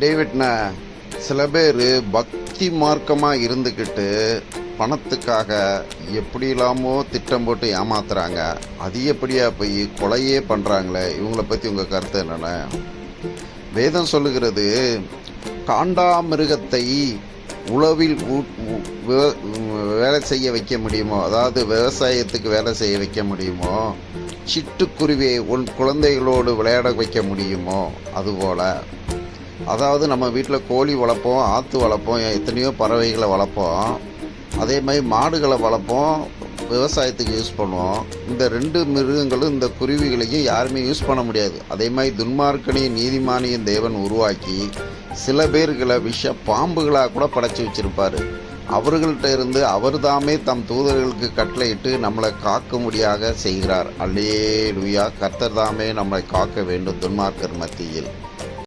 டேவிட்ண்ண, சில பேர் பக்தி மார்க்கமாக இருந்துக்கிட்டு பணத்துக்காக எப்படி இல்லாமோ திட்டம் போட்டு ஏமாத்துறாங்க. அதிகப்படியாக போய் கொலையே பண்ணுறாங்களே, இவங்களை பற்றி உங்கள் கருத்து என்னென்ன? வேதம் சொல்லுகிறது, காண்டாமிருகத்தை உழவில் வேலை செய்ய வைக்க முடியுமோ, அதாவது விவசாயத்துக்கு வேலை செய்ய வைக்க முடியுமோ, சிட்டுக்குருவியை உன் குழந்தைகளோடு விளையாட வைக்க முடியுமோ, அதுபோல் அதாவது நம்ம வீட்டில் கோழி வளர்ப்போம், ஆற்று வளர்ப்போம், எத்தனையோ பறவைகளை வளர்ப்போம், அதே மாதிரி மாடுகளை வளர்ப்போம், விவசாயத்துக்கு யூஸ் பண்ணுவோம். இந்த ரெண்டு மிருகங்களும் இந்த குருவிகளையும் யாருமே யூஸ் பண்ண முடியாது. அதே மாதிரி துன்மார்க்கனையும் நீதிமானையும் தேவன் உருவாக்கி சில பேர்களை விஷ பாம்புகளாக கூட படைச்சி வச்சிருப்பார். அவர்கள்ட்ட இருந்து அவர் தாமே தம் தூதர்களுக்கு கட்டளையிட்டு நம்மளை காக்க முடியாக செய்கிறார். அல்லேலூயா! கர்த்தர் தாமே நம்மளை காக்க வேண்டும் துன்மார்க்கர் மத்தியில்.